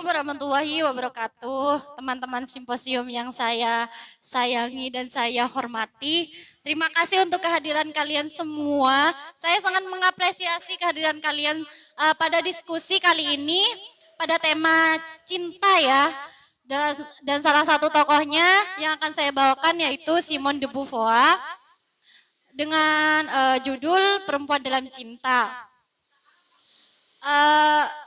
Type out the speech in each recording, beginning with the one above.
warahmatullahi wabarakatuh, teman-teman simposium yang saya sayangi dan saya hormati. Terima kasih untuk kehadiran kalian semua. Saya sangat mengapresiasi kehadiran kalian pada diskusi kali ini pada tema cinta ya. Dan salah satu tokohnya yang akan saya bawakan yaitu Simone de Beauvoir dengan judul Perempuan dalam Cinta.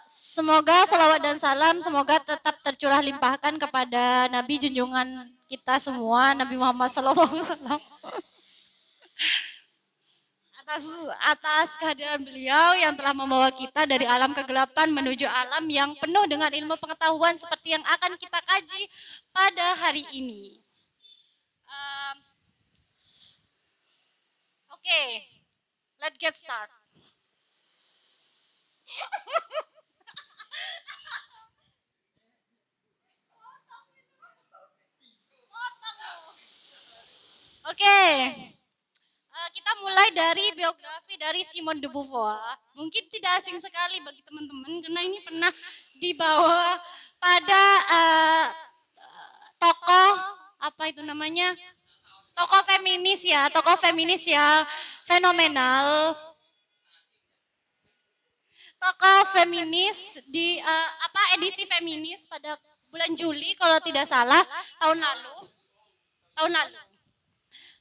Semoga salawat dan salam semoga tetap tercurah limpahkan kepada Nabi junjungan kita semua, Nabi Muhammad SAW. Atas kehadiran beliau yang telah membawa kita dari alam kegelapan menuju alam yang penuh dengan ilmu pengetahuan seperti yang akan kita kaji pada hari ini. Oke, let's get start. Oke, kita mulai dari biografi dari Simone de Beauvoir. Mungkin tidak asing sekali bagi teman-teman karena ini pernah dibawa pada tokoh apa itu namanya? Tokoh feminis ya, fenomenal. Tokoh feminis di edisi feminis pada bulan Juli kalau tidak salah tahun lalu.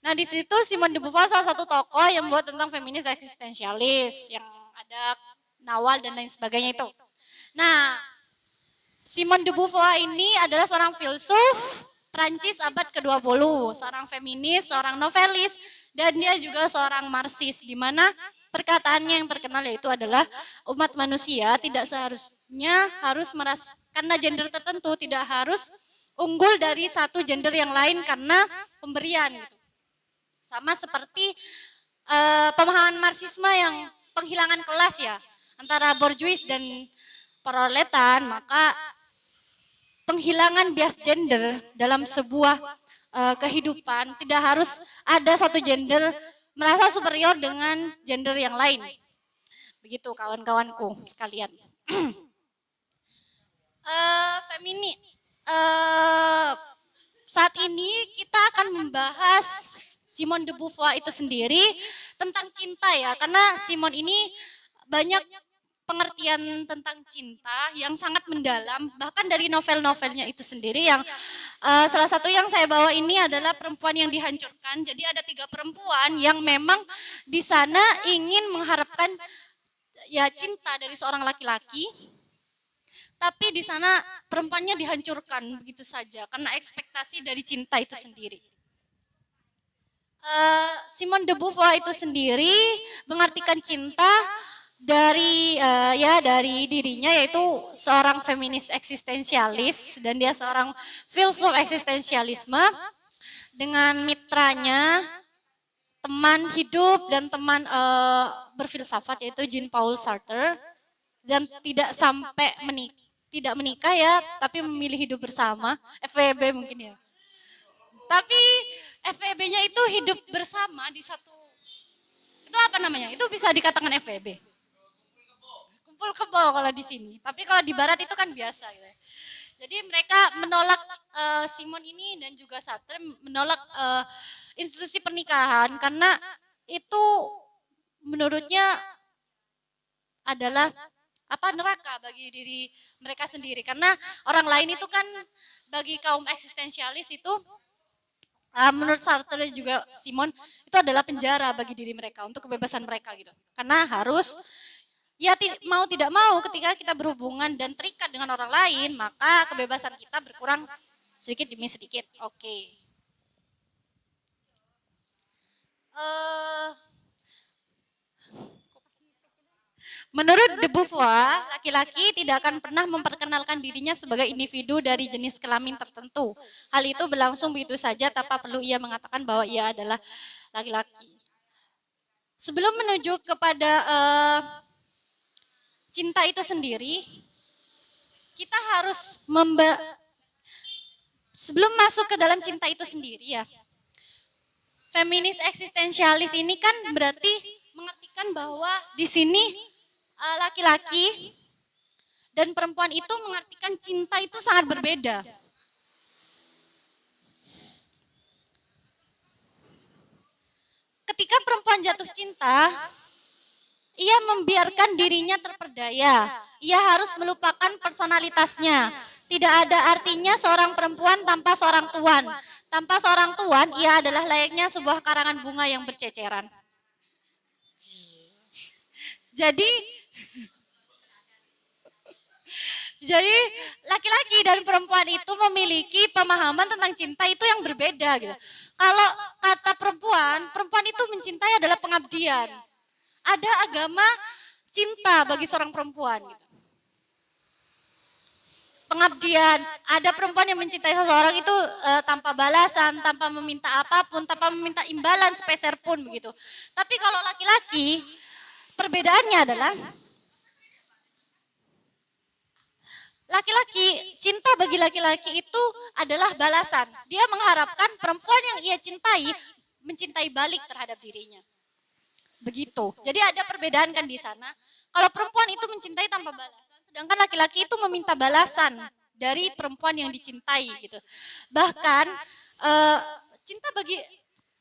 Nah di situ Simone de Beauvoir salah satu tokoh yang membuat tentang feminis eksistensialis yang ada Nawal dan lain sebagainya itu. Nah Simone de Beauvoir ini adalah seorang filsuf Prancis abad ke-20, seorang feminis, seorang novelis, dan dia juga seorang marxis di mana perkataannya yang terkenal yaitu adalah umat manusia tidak seharusnya harus karena gender tertentu tidak harus unggul dari satu gender yang lain karena pemberian gitu. Sama seperti pemahaman marxisme yang penghilangan kelas ya antara borjuis dan proletan, maka penghilangan bias gender dalam sebuah kehidupan tidak harus ada satu gender merasa superior dengan gender yang lain. Begitu kawan-kawanku sekalian. Saat ini kita akan membahas Simone de Beauvoir itu sendiri tentang cinta ya, karena Simone ini banyak pengertian tentang cinta yang sangat mendalam, bahkan dari novel-novelnya itu sendiri yang salah satu yang saya bawa ini adalah Perempuan yang Dihancurkan. Jadi ada 3 perempuan yang memang di sana ingin mengharapkan ya cinta dari seorang laki-laki, tapi di sana perempuannya dihancurkan begitu saja karena ekspektasi dari cinta itu sendiri. Simone de Beauvoir itu sendiri mengartikan cinta dari dari dirinya yaitu seorang feminis eksistensialis dan dia seorang filsuf eksistensialisme dengan mitranya teman hidup dan teman berfilsafat yaitu Jean-Paul Sartre dan tidak sampai tidak menikah ya tapi memilih hidup bersama FWB mungkin ya. Tapi FWB-nya itu hidup bersama di satu, itu apa namanya? Itu bisa dikatakan FWB. Kumpul kebo kalau di sini. Tapi kalau di barat itu kan biasa gitu. Jadi mereka menolak Simone ini dan juga Sartre menolak institusi pernikahan karena itu menurutnya adalah neraka bagi diri mereka sendiri karena orang lain itu kan bagi kaum eksistensialis itu menurut Sartre dan juga Simone itu adalah penjara bagi diri mereka untuk kebebasan mereka gitu. Karena harus ya mau tidak mau ketika kita berhubungan dan terikat dengan orang lain maka kebebasan kita berkurang sedikit demi sedikit. Oke. Menurut de Beauvoir, laki-laki tidak akan pernah memperkenalkan dirinya sebagai individu dari jenis kelamin tertentu. Hal itu berlangsung begitu saja tanpa perlu ia mengatakan bahwa ia adalah laki-laki. Sebelum menuju kepada cinta itu sendiri, kita harus sebelum masuk ke dalam cinta itu sendiri ya. Feminis eksistensialis ini kan berarti mengartikan bahwa di sini laki-laki dan perempuan itu mengartikan cinta itu sangat berbeda. Ketika perempuan jatuh cinta, ia membiarkan dirinya terperdaya. Ia harus melupakan personalitasnya. Tidak ada artinya seorang perempuan tanpa seorang tuan. Tanpa seorang tuan, ia adalah layaknya sebuah karangan bunga yang berceceran. Jadi Jadi laki-laki dan perempuan itu memiliki pemahaman tentang cinta itu yang berbeda gitu. Kalau kata perempuan, perempuan itu mencintai adalah pengabdian. Ada agama cinta bagi seorang perempuan gitu. Pengabdian, ada perempuan yang mencintai seseorang itu tanpa balasan, tanpa meminta apapun, tanpa meminta imbalan sepeser pun begitu. Tapi kalau laki-laki, perbedaannya adalah laki-laki, cinta bagi laki-laki itu adalah balasan. Dia mengharapkan perempuan yang ia cintai mencintai balik terhadap dirinya. Begitu. Jadi ada perbedaan kan di sana. Kalau perempuan itu mencintai tanpa balasan, sedangkan laki-laki itu meminta balasan dari perempuan yang dicintai gitu. Bahkan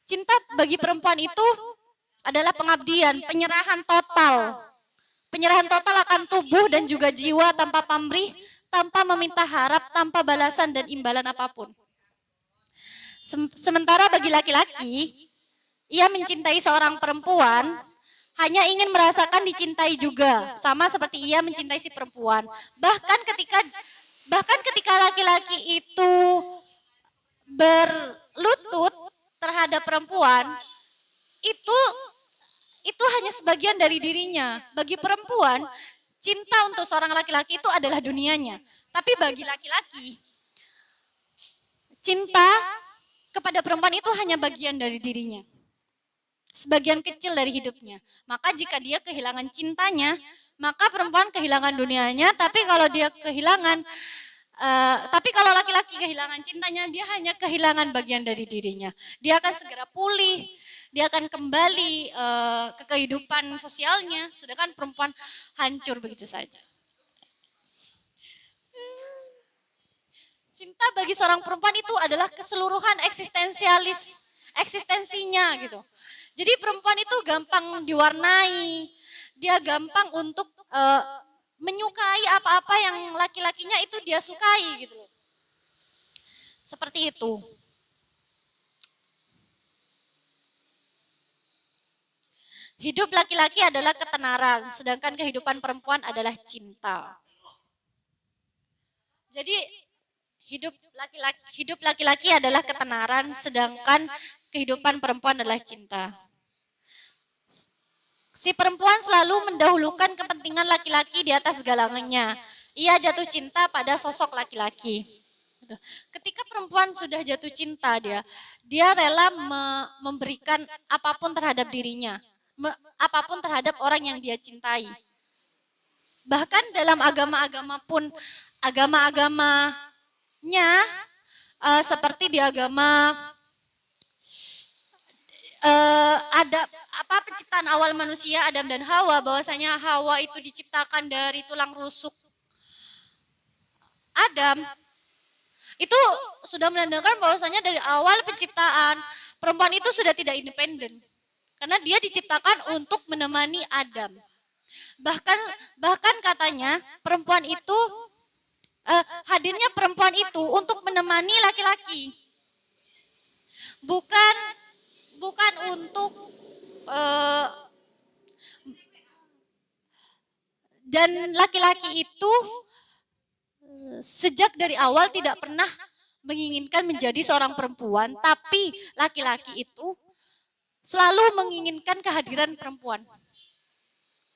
cinta bagi perempuan itu adalah pengabdian, penyerahan total. Penyerahan total akan tubuh dan juga jiwa tanpa pamrih, tanpa meminta harap, tanpa balasan dan imbalan apapun. Sementara bagi laki-laki, ia mencintai seorang perempuan hanya ingin merasakan dicintai juga, sama seperti ia mencintai si perempuan. Bahkan ketika laki-laki itu berlutut terhadap perempuan, itu hanya sebagian dari dirinya. Bagi perempuan, cinta untuk seorang laki-laki itu adalah dunianya. Tapi bagi laki-laki, cinta kepada perempuan itu hanya bagian dari dirinya. Sebagian kecil dari hidupnya. Maka jika dia kehilangan cintanya, maka perempuan kehilangan dunianya. Tapi kalau laki-laki kehilangan cintanya, dia hanya kehilangan bagian dari dirinya. Dia akan segera pulih, dia akan kembali ke kehidupan sosialnya, sedangkan perempuan hancur begitu saja. Cinta bagi seorang perempuan itu adalah keseluruhan eksistensinya gitu. Jadi perempuan itu gampang diwarnai, dia gampang untuk menyukai apa-apa yang laki-lakinya itu dia sukai gitu loh. Seperti itu. Hidup laki-laki adalah ketenaran, sedangkan kehidupan perempuan adalah cinta. Jadi hidup laki-laki adalah ketenaran, sedangkan kehidupan perempuan adalah cinta. Si perempuan selalu mendahulukan kepentingan laki-laki di atas segalanya. Ia jatuh cinta pada sosok laki-laki. Ketika perempuan sudah jatuh cinta, dia rela memberikan apapun terhadap dirinya, apapun terhadap orang yang dia cintai. Bahkan dalam agama-agama pun, agama-agamanya seperti di agama ada penciptaan awal manusia Adam dan Hawa, bahwasanya Hawa itu diciptakan dari tulang rusuk Adam. Itu sudah menandakan bahwasanya dari awal penciptaan perempuan itu sudah tidak independen. Karena dia diciptakan untuk menemani Adam. Bahkan katanya perempuan itu hadirnya perempuan itu untuk menemani laki-laki. Bukan untuk dan laki-laki itu sejak dari awal tidak pernah menginginkan menjadi seorang perempuan, tapi laki-laki itu selalu menginginkan kehadiran perempuan.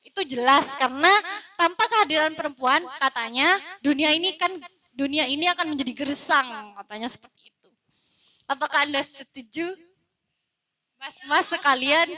Itu jelas karena tanpa kehadiran perempuan katanya dunia ini akan menjadi gersang, katanya seperti itu. Apakah Anda setuju? Mas sekalian.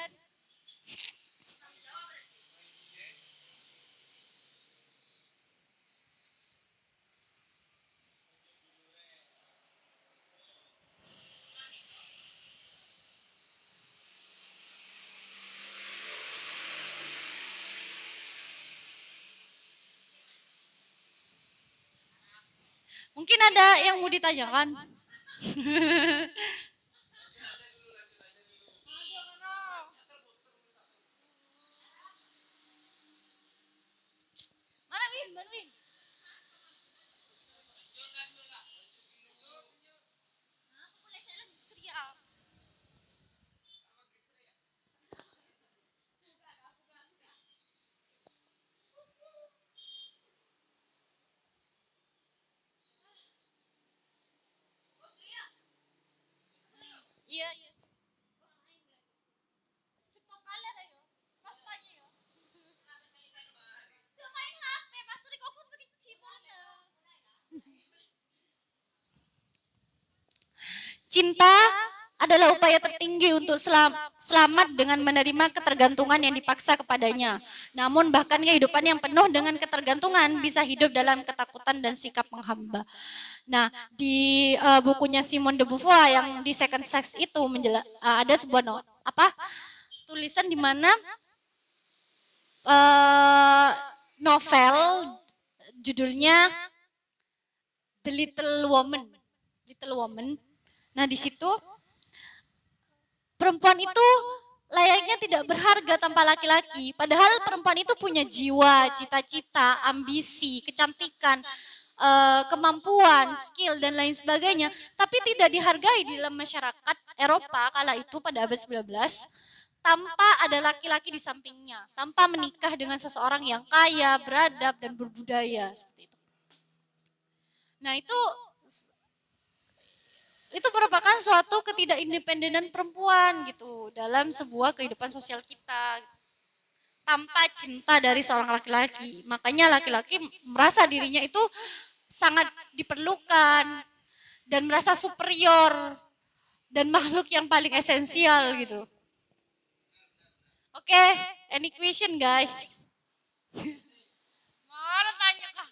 Mungkin ada yang mau ditanyakan? Mana Win? Mana Win? Iya, iya. Cinta adalah upaya tertinggi untuk selamat dengan menerima ketergantungan yang dipaksa kepadanya. Namun bahkan kehidupan yang penuh dengan ketergantungan bisa hidup dalam ketakutan dan sikap menghamba. Nah, di bukunya Simone de Beauvoir yang di Second Sex itu ada sebuah tulisan di mana novel judulnya The Little Woman. Little Woman. Nah, di situ perempuan itu layaknya tidak berharga tanpa laki-laki. Padahal perempuan itu punya jiwa, cita-cita, ambisi, kecantikan, kemampuan, skill, dan lain sebagainya. Tapi tidak dihargai di dalam masyarakat Eropa kala itu pada abad 19 tanpa ada laki-laki di sampingnya. Tanpa menikah dengan seseorang yang kaya, beradab, dan berbudaya. Seperti itu. Nah itu merupakan suatu ketidakindependenan perempuan gitu dalam sebuah kehidupan sosial kita tanpa cinta dari seorang laki-laki. Makanya laki-laki merasa dirinya itu sangat diperlukan dan merasa superior dan makhluk yang paling esensial gitu. Oke, any question guys? Mana tanya kah?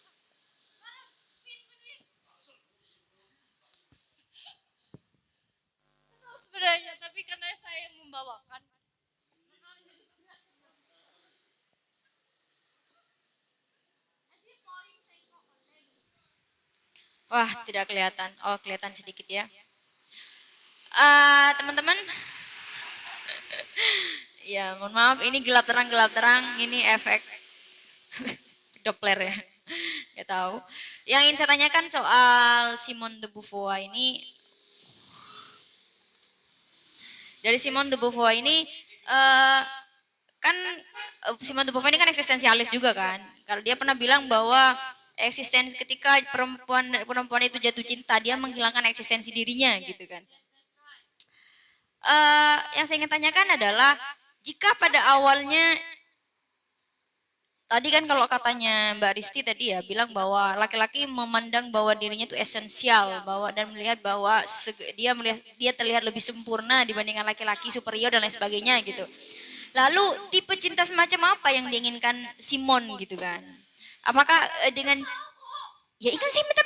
Sebenarnya, tapi karena saya yang membawakan. Wah, tidak kelihatan. Oh, kelihatan sedikit ya. Teman-teman, ya mohon maaf, ini gelap terang, ini efek Doppler ya. Gak tahu. Yang ingin saya tanyakan soal Simone de Beauvoir ini, dari Simone de Beauvoir ini, kan Simone de Beauvoir ini kan eksistensialis juga kan. Kalau dia pernah bilang bahwa eksistensi ketika perempuan itu jatuh cinta, dia menghilangkan eksistensi dirinya gitu kan. Yang saya ingin tanyakan adalah jika pada awalnya tadi kan kalau katanya Mbak Risti tadi ya bilang bahwa laki-laki memandang bahwa dirinya itu esensial bahwa dan melihat bahwa dia terlihat lebih sempurna dibandingkan laki-laki superior dan lain sebagainya gitu. Lalu tipe cinta semacam apa yang diinginkan Simon gitu kan? Apakah dengan ya ikan sih minta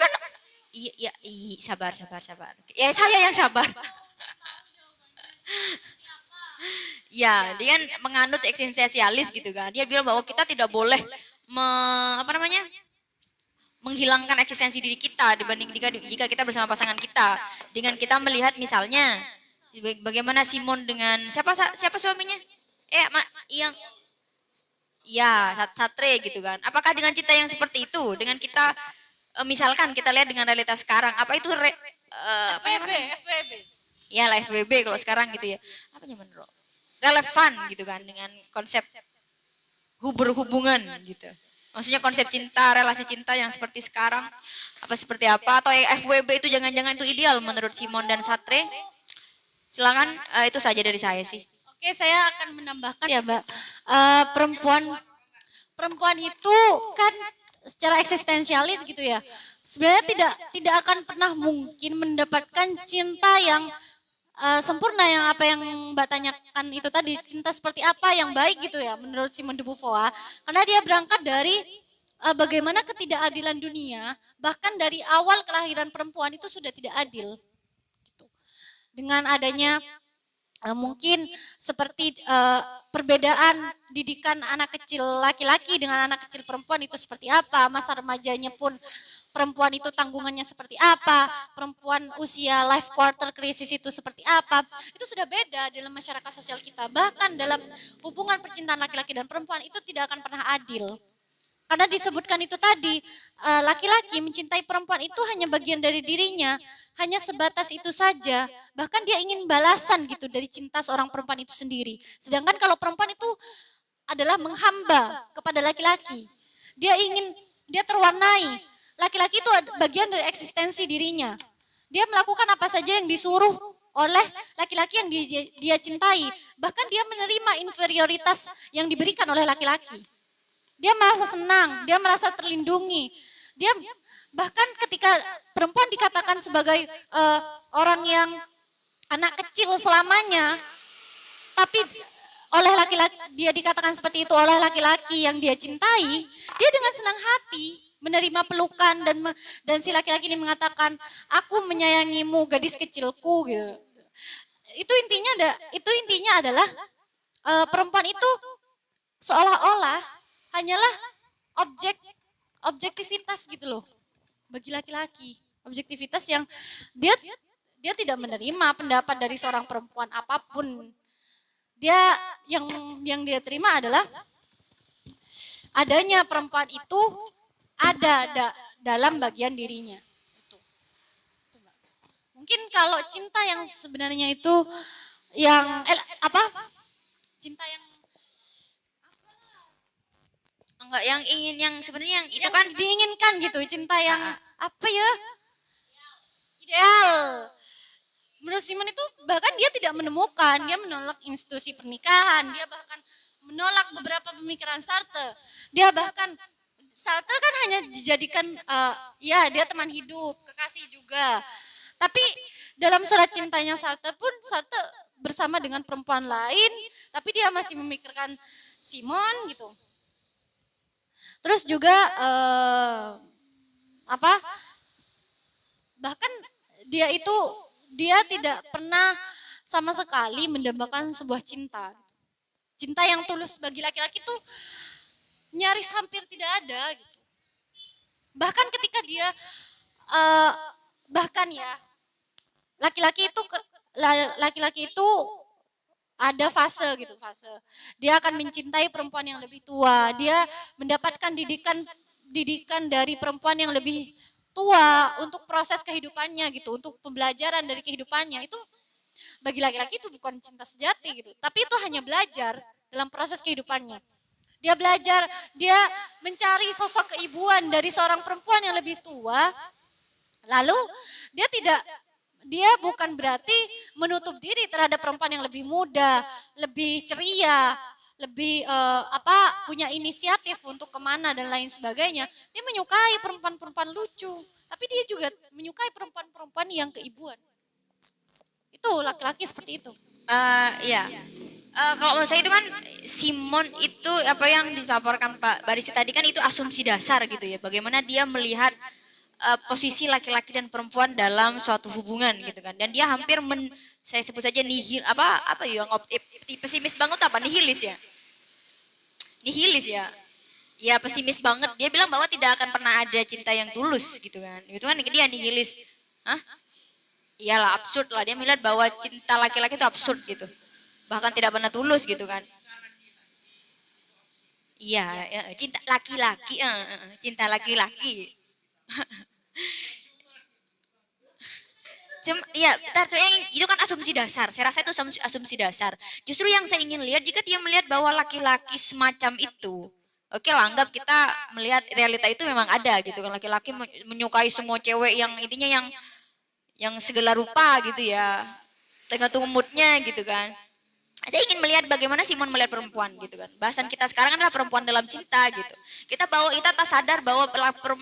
iya sabar. Ya saya yang sabar. Ya, dia kan menganut eksistensialis gitu kan. Dia bilang bahwa kita tidak boleh menghilangkan eksistensi diri kita dibanding jika kita bersama pasangan kita. Dengan kita melihat misalnya bagaimana Simon dengan siapa suaminya? Yang ya Satre gitu kan. Apakah dengan cinta yang seperti itu dengan kita misalkan kita lihat dengan realitas sekarang apa itu FWB. Ya lah FWB kalau sekarang gitu ya. Apa namanya? Relevan gitu kan dengan konsep berhubungan gitu. Maksudnya konsep cinta, relasi cinta yang seperti sekarang apa seperti apa atau FWB itu jangan-jangan itu ideal menurut Simon dan Satre? Silakan itu saja dari saya sih. Oke, saya akan menambahkan ya, Mbak. Perempuan itu kan secara eksistensialis gitu ya. Sebenarnya tidak akan pernah mungkin mendapatkan cinta yang sempurna yang apa yang Mbak tanyakan itu tadi, cinta seperti apa yang baik gitu ya menurut Simone de Beauvoir, karena dia berangkat dari bagaimana ketidakadilan dunia, bahkan dari awal kelahiran perempuan itu sudah tidak adil gitu. Dengan adanya mungkin seperti perbedaan didikan anak kecil laki-laki dengan anak kecil perempuan itu seperti apa, masa remajanya pun perempuan itu tanggungannya seperti apa, perempuan usia life quarter crisis itu seperti apa, itu sudah beda dalam masyarakat sosial kita. Bahkan dalam hubungan percintaan laki-laki dan perempuan itu tidak akan pernah adil. Karena disebutkan itu tadi, laki-laki mencintai perempuan itu hanya bagian dari dirinya, hanya sebatas itu saja. Bahkan dia ingin balasan gitu dari cinta seorang perempuan itu sendiri. Sedangkan kalau perempuan itu adalah menghamba kepada laki-laki. Dia terwarnai. Laki-laki itu bagian dari eksistensi dirinya. Dia melakukan apa saja yang disuruh oleh laki-laki yang dia cintai. Bahkan dia menerima inferioritas yang diberikan oleh laki-laki. Dia merasa senang, dia merasa terlindungi. Dia bahkan ketika perempuan dikatakan sebagai orang yang anak kecil selamanya, tapi oleh laki-laki dia dikatakan seperti itu oleh laki-laki yang dia cintai, dia dengan senang hati menerima pelukan dan si laki-laki ini mengatakan, aku menyayangimu gadis kecilku gitu. Itu intinya adalah perempuan itu seolah-olah hanyalah objektivitas gitu loh bagi laki-laki, objektivitas yang dia tidak menerima pendapat dari seorang perempuan apapun. Dia yang dia terima adalah adanya perempuan itu ada dalam bagian dirinya. Mungkin kalau cinta yang sebenarnya itu yang cinta yang Enggak, yang ingin yang sebenarnya yang itu yang kan diinginkan gitu, cinta yang apa ya? Ideal. Menurut Simon itu bahkan dia tidak menemukan, dia menolak institusi pernikahan, dia bahkan menolak beberapa pemikiran Sartre. Dia bahkan Sartre kan hanya dijadikan ya dia teman hidup, kekasih juga. Tapi dalam surat cintanya Sartre pun Sartre bersama dengan perempuan lain, tapi dia masih memikirkan Simon gitu. Terus juga bahkan dia tidak pernah sama sekali mendambakan sebuah cinta. Cinta yang tulus bagi laki-laki itu nyaris hampir tidak ada gitu. Bahkan ketika dia laki-laki itu ada fase. Dia akan mencintai perempuan yang lebih tua. Dia mendapatkan didikan dari perempuan yang lebih tua untuk proses kehidupannya gitu, untuk pembelajaran dari kehidupannya. Itu bagi laki-laki itu bukan cinta sejati gitu, tapi itu hanya belajar dalam proses kehidupannya. Dia belajar, dia mencari sosok keibuan dari seorang perempuan yang lebih tua. Lalu dia bukan berarti menutup diri terhadap perempuan yang lebih muda, lebih ceria, lebih punya inisiatif untuk kemana dan lain sebagainya. Dia menyukai perempuan-perempuan lucu, tapi dia juga menyukai perempuan-perempuan yang keibuan. Itu laki-laki seperti itu. Ya. Kalau menurut saya itu kan Simon itu apa yang dilaporkan Pak Barisi tadi kan itu asumsi dasar gitu ya. Bagaimana dia melihat posisi laki-laki dan perempuan dalam suatu hubungan gitu kan, dan dia hampir saya sebut saja nihil pesimis banget nihilis ya pesimis banget. Dia bilang bahwa tidak akan pernah ada cinta yang tulus gitu kan, itu kan dia nihilis. Iyalah, absurd lah, dia melihat bahwa cinta laki-laki itu absurd gitu, bahkan tidak pernah tulus gitu kan. Cinta laki-laki itu kan asumsi dasar. Saya rasa itu asumsi dasar. Justru yang saya ingin lihat, jika dia melihat bahwa laki-laki semacam itu, oke lah, anggap kita melihat realita itu memang ada gitu kan. Laki-laki menyukai semua cewek yang intinya yang segala rupa gitu ya, tergantung moodnya gitu kan. Saya ingin melihat bagaimana Simon melihat perempuan gitu kan. Bahasan kita sekarang adalah perempuan dalam cinta gitu. Kita tak sadar bahwa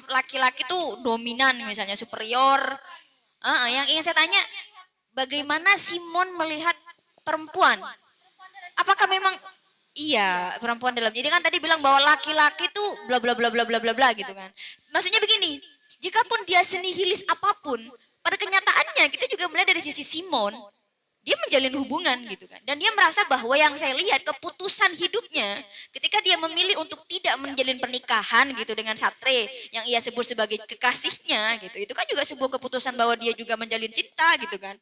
laki-laki itu dominan misalnya, superior. Yang ingin saya tanya, bagaimana Simon melihat perempuan? Apakah memang perempuan dalam, jadi kan tadi bilang bahwa laki-laki itu bla bla bla bla bla bla bla gitu kan. Maksudnya begini, jikapun dia senihilis apapun, pada kenyataannya kita juga melihat dari sisi Simon, dia menjalin hubungan gitu kan. Dan dia merasa bahwa yang saya lihat keputusan hidupnya ketika dia memilih untuk tidak menjalin pernikahan gitu dengan Satre yang ia sebut sebagai kekasihnya gitu. Itu kan juga sebuah keputusan bahwa dia juga menjalin cinta gitu kan.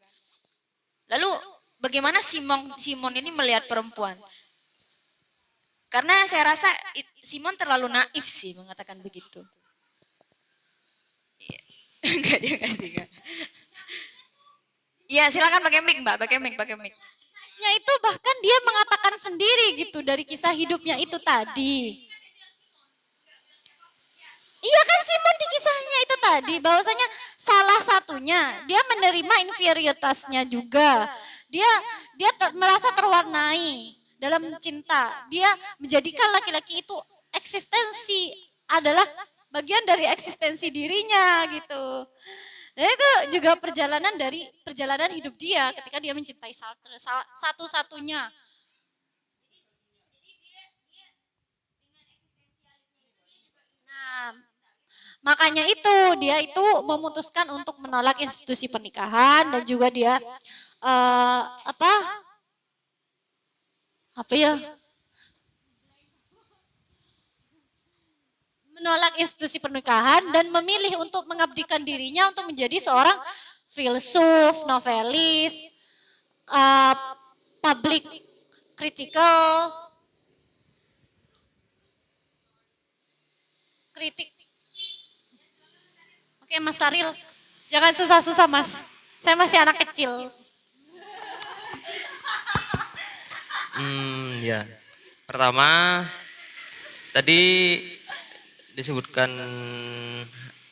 Lalu bagaimana Simon ini melihat perempuan? Karena saya rasa Simon terlalu naif sih mengatakan begitu. Enggak, dia nggak sih, enggak. Ya silakan pakai mic Mbak, pakai mic, pakai mic. Ya itu bahkan dia mengatakan sendiri gitu dari kisah hidupnya itu tadi. Iya kan Simon di kisahnya itu tadi bahwasanya salah satunya dia menerima inferioritasnya juga. Dia merasa terwarnai dalam cinta. Dia menjadikan laki-laki itu eksistensi adalah bagian dari eksistensi dirinya gitu. Dan itu juga perjalanan hidup dia ketika dia mencintai satu-satunya. Nah, makanya itu dia itu memutuskan untuk menolak institusi pernikahan dan juga dia eh, apa apa ya menolak institusi pernikahan dan memilih untuk mengabdikan dirinya untuk menjadi seorang filsuf, novelis, eh, public critical, kritik. Oke Mas Saril, jangan susah-susah Mas. Saya masih anak kecil. Ya. Pertama tadi disebutkan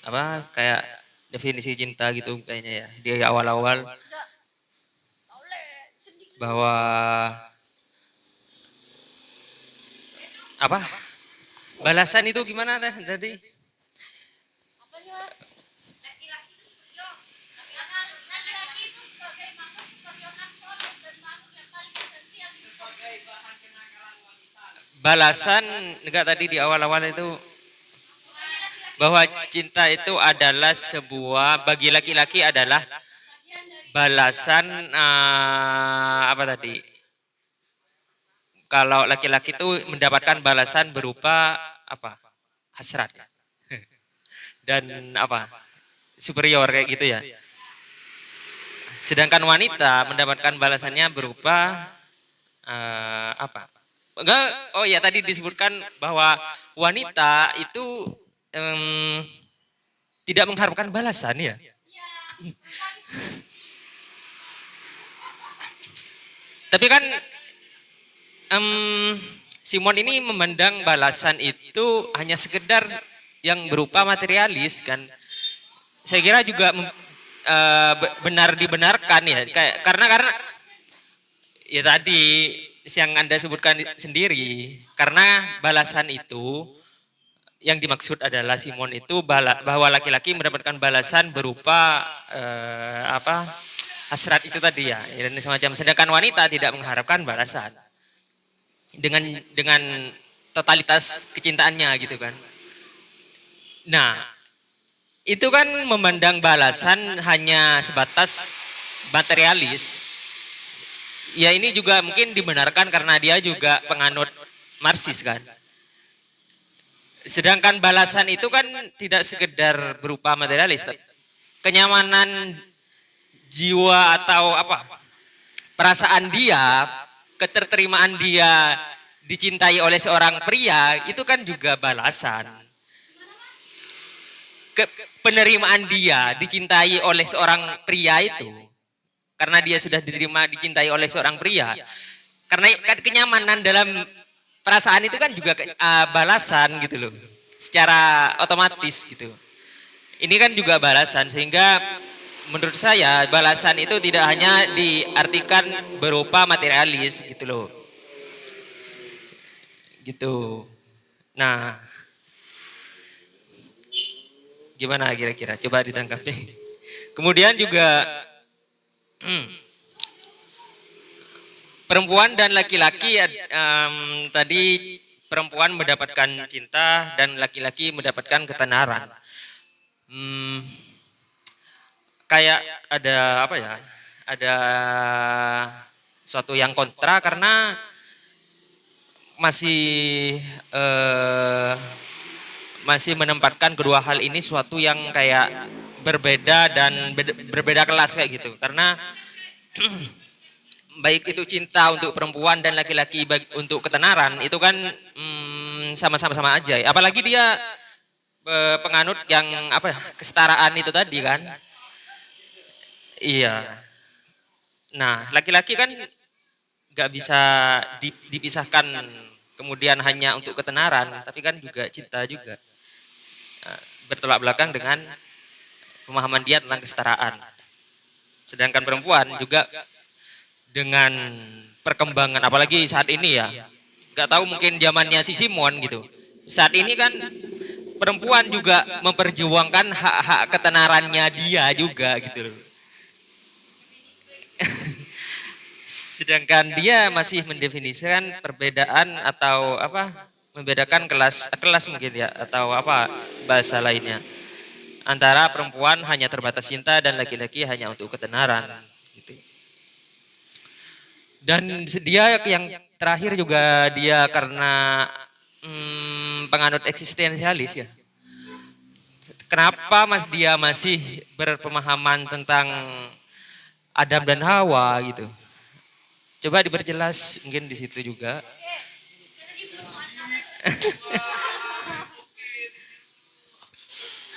apa kayak definisi cinta gitu kayaknya ya di awal-awal bahwa apa balasan itu gimana tadi? Balasan enggak tadi di awal-awal itu bahwa cinta itu adalah sebuah bagi laki-laki adalah balasan apa tadi? Kalau laki-laki itu mendapatkan balasan berupa apa? Hasrat dan apa? Superior kayak gitu ya. Sedangkan wanita mendapatkan balasannya berupa apa? Enggak, oh ya tadi disebutkan bahwa wanita itu tidak mengharapkan balasan ya. Tapi kan Simon ini memandang balasan itu hanya sekedar yang berupa materialis kan. Saya kira juga benar dibenarkan ya, karena ya tadi yang Anda sebutkan sendiri, karena balasan itu yang dimaksud adalah Simon itu bahwa laki-laki mendapatkan balasan berupa apa hasrat itu tadi ya, dan semacam. Sedangkan wanita tidak mengharapkan balasan dengan totalitas kecintaannya gitu kan. Nah, itu kan memandang balasan hanya sebatas materialis. Ya ini juga mungkin dibenarkan karena dia juga penganut Marxis kan. Sedangkan balasan itu kan tidak sekedar berupa materialis. Kenyamanan jiwa atau apa? Perasaan dia, keterterimaan dia dicintai oleh seorang pria itu kan juga balasan. Penerimaan dia dicintai oleh seorang pria itu karena dia sudah diterima dicintai oleh seorang pria, karena kenyamanan dalam perasaan itu kan juga balasan gitu loh, secara otomatis gitu. Ini kan juga balasan, sehingga menurut saya balasan itu tidak hanya diartikan berupa materialis gitu loh, gitu. Nah, gimana kira-kira? Coba ditangkapi. Kemudian juga perempuan dan laki-laki tadi perempuan mendapatkan cinta dan laki-laki mendapatkan ketenaran. Kayak ada apa ya? ada suatu yang kontra karena masih masih menempatkan kedua hal ini suatu yang kayak berbeda dan berbeda kelas kayak gitu. Karena baik itu cinta untuk perempuan dan laki-laki untuk ketenaran itu kan sama-sama aja. Apalagi dia penganut yang apa kesetaraan itu tadi kan. Iya. Nah, laki-laki kan nggak bisa dipisahkan kemudian hanya untuk ketenaran, tapi kan juga cinta juga. Bertolak belakang dengan pemahaman dia tentang kesetaraan. Sedangkan perempuan juga dengan perkembangan, apalagi saat ini ya, nggak tahu mungkin zamannya si Simon gitu. Saat ini kan perempuan juga memperjuangkan hak-hak ketenarannya dia juga gitu loh. Sedangkan dia masih mendefinisikan perbedaan atau apa membedakan kelas mungkin ya atau apa bahasa lainnya antara perempuan hanya terbatas cinta dan laki-laki hanya untuk ketenaran gitu. Dan dia yang terakhir juga dia karena penganut eksistensialis ya. Kenapa dia masih berpemahaman tentang Adam dan Hawa gitu? Coba diperjelas mungkin di situ juga.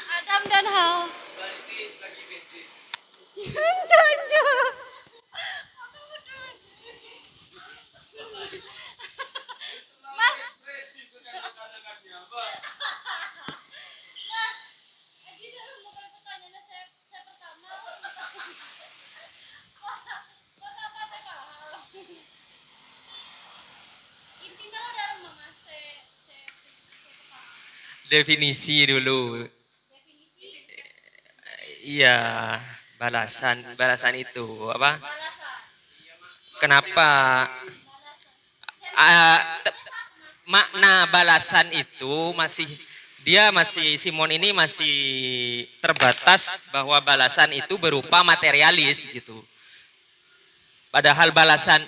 Adam dan Hawa. Janji. Definisi dulu. Iya, balasan itu apa? Kenapa makna balasan itu masih Simon ini masih terbatas bahwa balasan itu berupa materialis gitu. Padahal balasan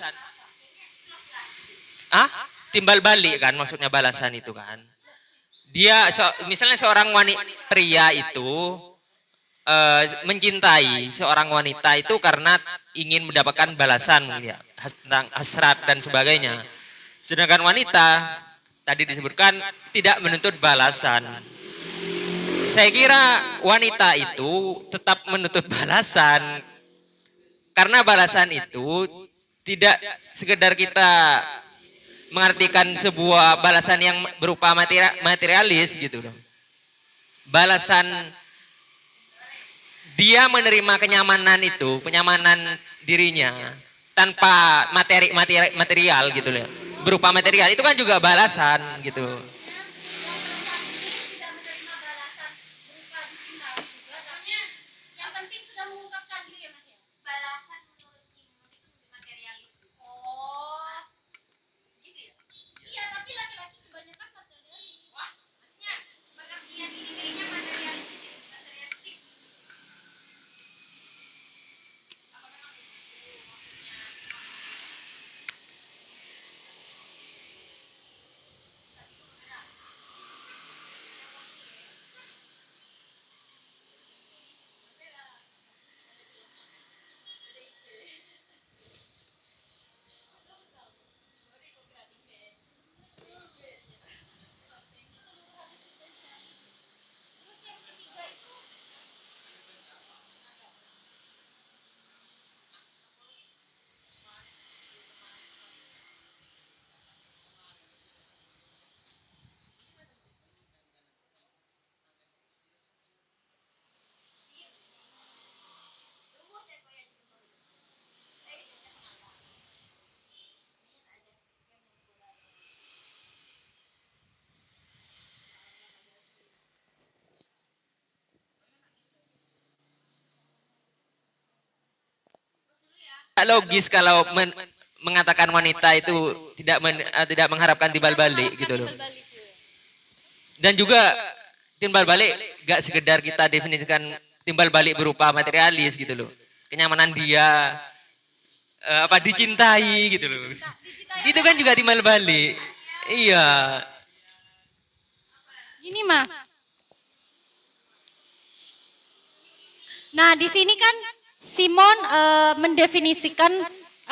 timbal balik kan maksudnya balasan itu kan. Dia misalnya seorang pria itu mencintai seorang wanita itu karena ingin mendapatkan balasan ya, tentang hasrat dan sebagainya. Sedangkan wanita tadi disebutkan tidak menuntut balasan. Saya kira wanita itu tetap menuntut balasan karena balasan itu tidak sekedar kita mengartikan sebuah balasan yang berupa materialis gitu loh. Balasan dia menerima kenyamanan itu, kenyamanan dirinya tanpa material gitu loh. Berupa material itu kan juga balasan gitu. Logis kalau mengatakan wanita itu tidak mengharapkan timbal balik gitu loh. Dan juga timbal balik gak sekedar kita definisikan timbal balik berupa materialis gitu loh. Kenyamanan dia apa dicintai gitu loh. Itu kan juga timbal balik. Iya. Gini Mas. Nah, di sini kan Simon mendefinisikan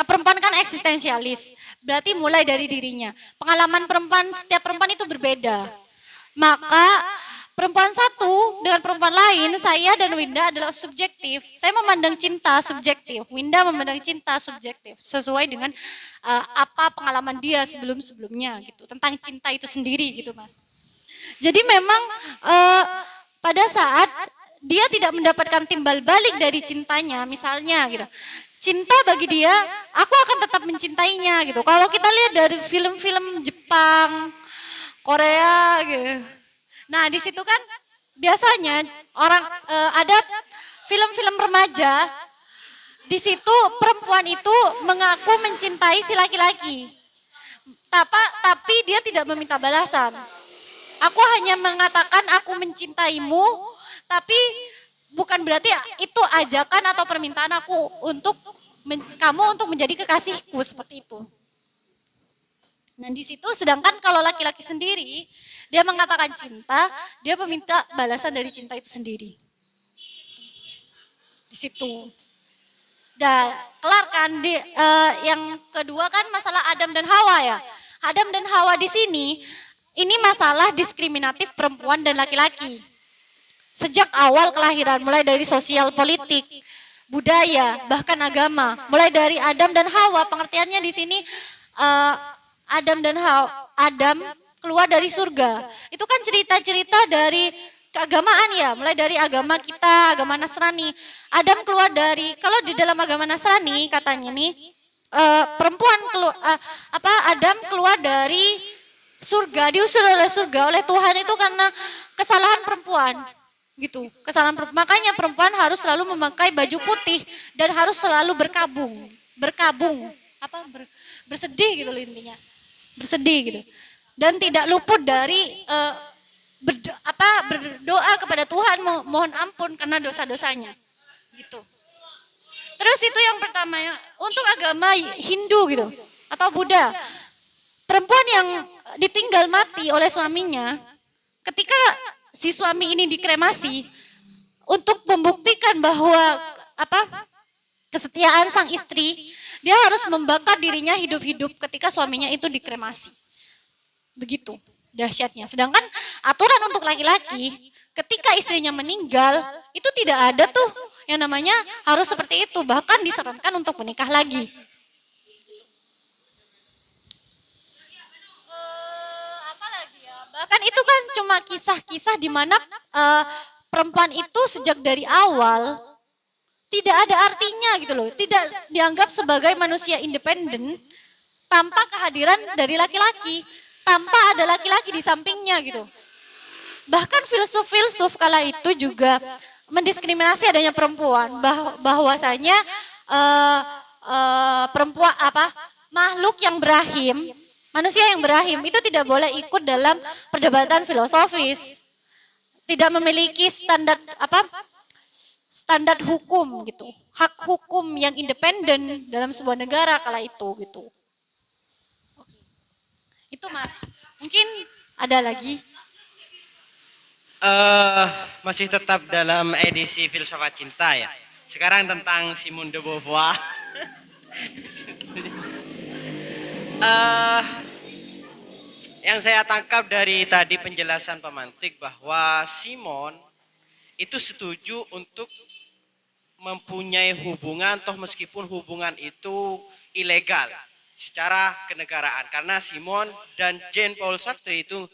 perempuan kan eksistensialis. Berarti mulai dari dirinya. Pengalaman perempuan, setiap perempuan itu berbeda. Maka perempuan satu dengan perempuan lain, saya dan Winda adalah subjektif. Saya memandang cinta subjektif. Winda memandang cinta subjektif. Sesuai dengan apa pengalaman dia sebelum-sebelumnya gitu. Tentang cinta itu sendiri gitu Mas. Jadi memang pada saat dia tidak mendapatkan timbal balik dari cintanya, misalnya gitu. Cinta bagi dia, aku akan tetap mencintainya gitu. Kalau kita lihat dari film-film Jepang, Korea gitu. Nah, di situ kan biasanya orang ada film-film remaja, di situ perempuan itu mengaku mencintai si laki-laki. Tapi dia tidak meminta balasan. Aku hanya mengatakan aku mencintaimu, tapi bukan berarti itu ajakan atau permintaan aku untuk kamu untuk menjadi kekasihku seperti itu. Nah di situ sedangkan kalau laki-laki sendiri dia mengatakan cinta, dia meminta balasan dari cinta itu sendiri. Di situ. Dan kelar kan yang kedua kan masalah Adam dan Hawa ya. Adam dan Hawa di sini ini masalah diskriminatif perempuan dan laki-laki. Sejak awal kelahiran, mulai dari sosial politik, budaya, bahkan agama. Mulai dari Adam dan Hawa, pengertiannya di sini Adam dan Hawa, Adam keluar dari surga. Itu kan cerita-cerita dari keagamaan ya, mulai dari agama kita, agama Nasrani. Adam keluar dari, kalau di dalam agama Nasrani katanya nih, Adam keluar dari surga, diusir oleh surga, oleh Tuhan itu karena kesalahan perempuan. Gitu, kesalahan perempuan. Makanya perempuan harus selalu memakai baju putih dan harus selalu berkabung, bersedih gitu loh intinya. Bersedih gitu. Dan tidak luput dari berdoa kepada Tuhan mohon ampun karena dosa-dosanya. Gitu. Terus itu yang pertama untuk agama Hindu gitu atau Buddha. Perempuan yang ditinggal mati oleh suaminya, ketika si suami ini dikremasi, untuk membuktikan bahwa kesetiaan sang istri, dia harus membakar dirinya hidup-hidup ketika suaminya itu dikremasi. Begitu dahsyatnya. Sedangkan aturan untuk laki-laki, ketika istrinya meninggal, itu tidak ada tuh yang namanya harus seperti itu. Bahkan disarankan untuk menikah lagi. Bahkan itu kan cuma kisah-kisah di mana perempuan itu sejak dari awal tidak ada artinya gitu loh. Tidak dianggap sebagai manusia independen tanpa kehadiran dari laki-laki, tanpa ada laki-laki di sampingnya gitu. Bahkan filsuf-filsuf kala itu juga mendiskriminasi adanya perempuan, bahwasanya perempuan makhluk yang berahim, manusia yang berahim itu tidak boleh ikut dalam perdebatan filosofis. Tidak memiliki standar hukum gitu. Hak hukum yang independen dalam sebuah negara kala itu gitu. Itu Mas. Mungkin ada lagi. Masih tetap dalam edisi filsafat cinta ya. Sekarang tentang Simone de Beauvoir. Yang saya tangkap dari tadi penjelasan pemantik bahwa Simone itu setuju untuk mempunyai hubungan toh meskipun hubungan itu ilegal secara kenegaraan, karena Simone dan Jean Paul Sartre itu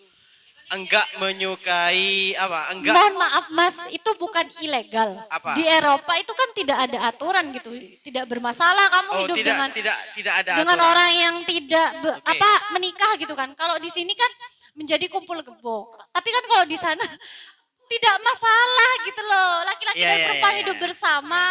enggak menyukai Mohon maaf Mas, itu bukan ilegal. Di Eropa itu kan tidak ada aturan gitu, tidak bermasalah kamu hidup tidak ada dengan aturan. orang yang tidak menikah gitu kan. Kalau di sini kan menjadi kumpul kebo. Tapi kan kalau di sana tidak masalah gitu loh. Laki-laki dan perempuan hidup bersama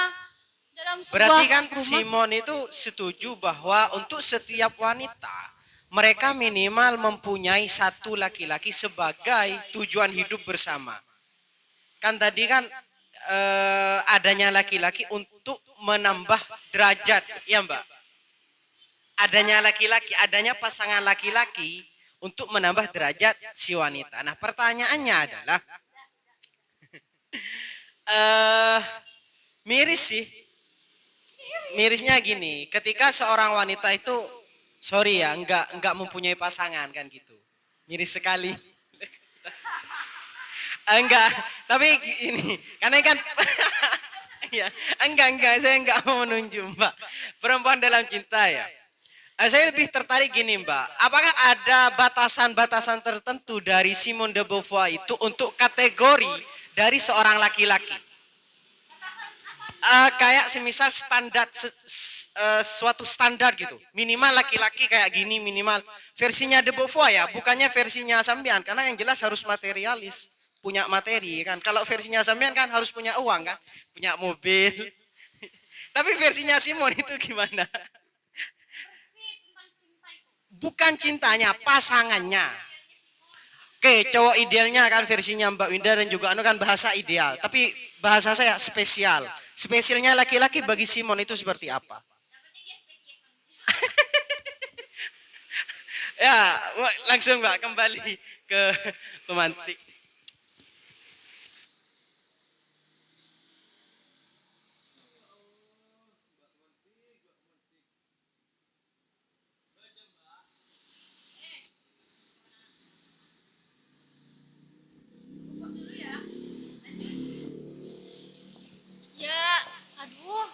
dalam sebuah Berarti kan rumah. Simone itu setuju bahwa untuk setiap wanita mereka minimal mempunyai satu laki-laki sebagai tujuan hidup bersama. Kan tadi kan adanya laki-laki untuk menambah derajat, ya Mbak? adanya laki-laki, adanya pasangan laki-laki untuk menambah derajat si wanita. Nah, pertanyaannya adalah miris sih. Mirisnya gini, ketika seorang wanita itu sorry ya, enggak mempunyai pasangan kan gitu. Miris sekali. Enggak, tapi ini karena kan ya, enggak, saya enggak mau menunjuk, Mbak. Perempuan dalam cinta ya. Saya lebih tertarik gini, Mbak. Apakah ada batasan-batasan tertentu dari Simone de Beauvoir itu untuk kategori dari seorang laki-laki? Kayak semisal standar suatu standar gitu, minimal laki-laki kayak gini, minimal versinya de Beauvoir ya, bukannya versinya sampean, karena yang jelas harus materialis, punya materi kan. Kalau versinya sampean kan harus punya uang kan, punya mobil. Tapi versinya Simon itu gimana? Bukan cintanya, pasangannya. Oke, cowok idealnya kan versinya Mbak Winda dan juga anu kan bahasa ideal, tapi bahasa saya spesial. Spesialnya laki-laki bagi Simon itu seperti apa? Ya, langsung Mbak kembali ke pemantik. Ya, aduh.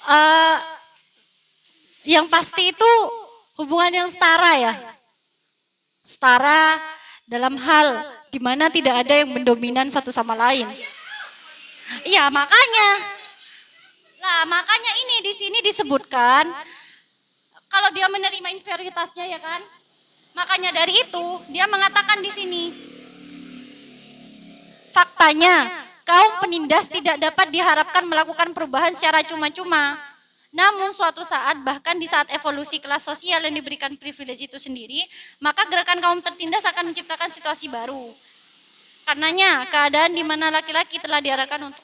Eh, yang pasti itu hubungan yang setara ya. Setara dalam hal di mana tidak ada yang mendominan satu sama lain. Iya, makanya. Lah, makanya ini di sini disebutkan kalau dia menerima inferioritasnya ya kan. Makanya dari itu dia mengatakan di sini faktanya, kaum penindas tidak dapat diharapkan melakukan perubahan secara cuma-cuma. Namun suatu saat, bahkan di saat evolusi kelas sosial yang diberikan privilege itu sendiri, maka gerakan kaum tertindas akan menciptakan situasi baru. Karenanya, keadaan di mana laki-laki telah diarahkan untuk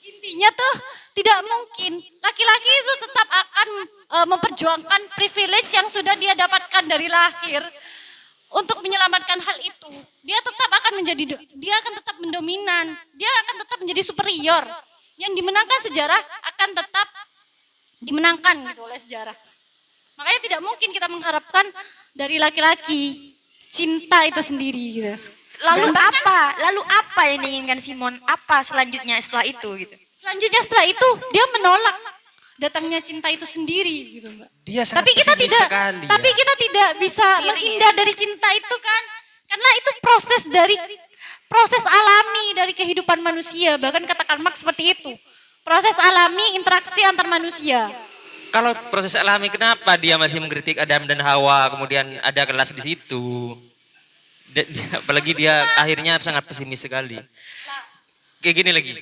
intinya tuh tidak mungkin laki-laki itu tetap akan memperjuangkan privilege yang sudah dia dapatkan dari lahir. Untuk menyelamatkan hal itu, dia akan tetap mendominan, dia akan tetap menjadi superior. Yang dimenangkan sejarah akan tetap dimenangkan gitu oleh sejarah. Makanya tidak mungkin kita mengharapkan dari laki-laki cinta itu sendiri gitu. Lalu apa yang diinginkan Simon? Apa selanjutnya setelah itu gitu? Selanjutnya setelah itu dia menolak datangnya cinta itu sendiri gitu, Mbak. Dia sangat Tapi kita pesimis tidak sekali, tapi ya. kita tidak bisa menghindar dari cinta itu kan. Karena itu proses alami dari kehidupan manusia, bahkan katakan Marx seperti itu. Proses alami interaksi antar manusia. Kalau proses alami, kenapa dia masih mengkritik Adam dan Hawa, kemudian ada kelas di situ? Apalagi dia akhirnya sangat pesimis sekali. Kayak gini lagi.